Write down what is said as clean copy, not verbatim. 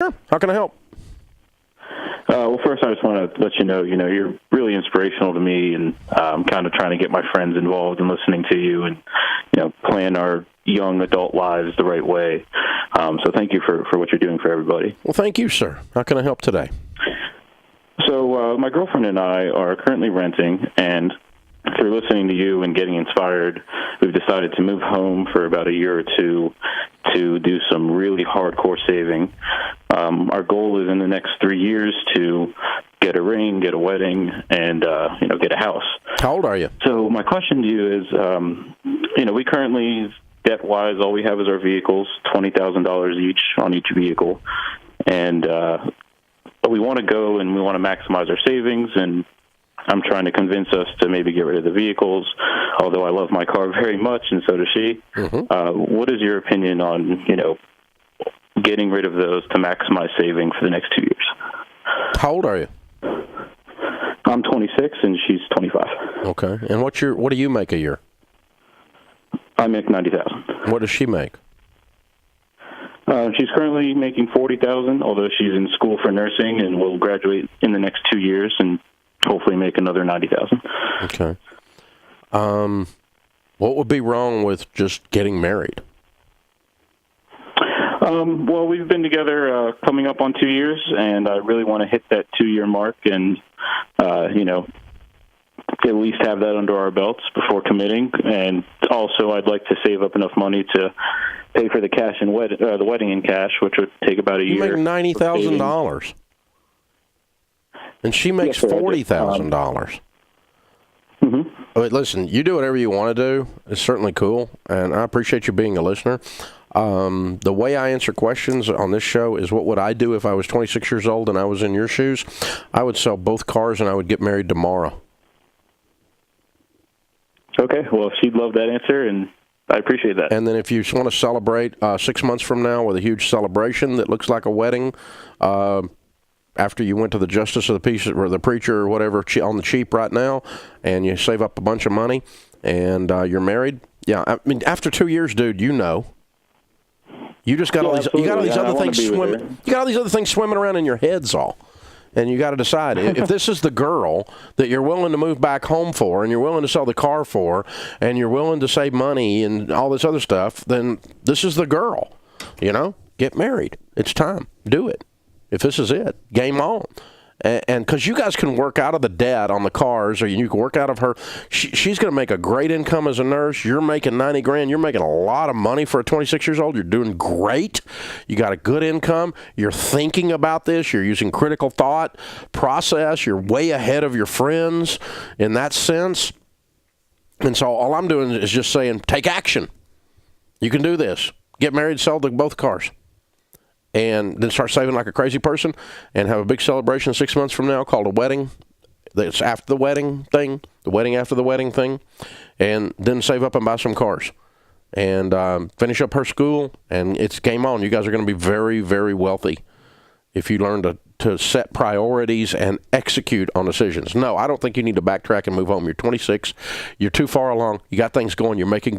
Sure. How can I help? Well, first, I just want to let you know, you're really inspirational to me, and I'm kind of trying to get my friends involved in listening to you and, plan our young adult lives the right way. So thank you for what you're doing for everybody. Well, thank you, sir. How can I help today? So my girlfriend and I are currently renting, and through listening to you and getting inspired, we've decided to move home for about a year or two to do some really hardcore saving. Our goal is in the next 3 years to get a ring, get a wedding, and get a house. How old are you? So my question to you is, we currently, debt-wise, all we have is our vehicles, $20,000 each on each vehicle, and we want to go and we want to maximize our savings, and I'm trying to convince us to maybe get rid of the vehicles, although I love my car very much, and so does she. Mm-hmm. What is your opinion on, getting rid of those to maximize saving for the next 2 years? How old are you? I'm 26, and she's 25. Okay. And what do you make a year? I make $90,000. What does she make? She's currently making $40,000, although she's in school for nursing and will graduate in the next 2 years and hopefully make another $90,000. Okay. What would be wrong with just getting married? Well, we've been together coming up on 2 years, and I really want to hit that 2-year mark and, at least have that under our belts before committing. And also, I'd like to save up enough money to pay for the cash and the wedding in cash, which would take about a year. You make $90,000, and she makes $40,000. Mm-hmm. Listen, you do whatever you want to do. It's certainly cool, and I appreciate you being a listener. The way I answer questions on this show is, what would I do if I was 26 years old and I was in your shoes? I would sell both cars and I would get married tomorrow. Okay, well, she'd love that answer, and I appreciate that. And then if you want to celebrate 6 months from now with a huge celebration that looks like a wedding, after you went to the justice of the peace or the preacher or whatever on the cheap right now, and you save up a bunch of money, and you're married, yeah, I mean, after 2 years, dude, you just got all these. You got all these other things swimming. You got all these other things swimming around in your heads, all, and you got to decide if this is the girl that you're willing to move back home for, and you're willing to sell the car for, and you're willing to save money and all this other stuff. Then this is the girl. Get married. It's time. Do it. If this is it, game on. And because you guys can work out of the debt on the cars, or you can work out of her. She's going to make a great income as a nurse. You're making $90,000. You're making a lot of money for a 26 years old. You're doing great. You got a good income. You're thinking about this. You're using critical thought process. You're way ahead of your friends in that sense. And so all I'm doing is just saying, take action. You can do this. Get married, sell both cars. And then start saving like a crazy person and have a big celebration 6 months from now called a wedding. That's after the wedding thing, the wedding after the wedding thing. And then save up and buy some cars. And finish up her school, and it's game on. You guys are going to be very, very wealthy if you learn to set priorities and execute on decisions. No, I don't think you need to backtrack and move home. You're 26. You're too far along. You got things going. You're making good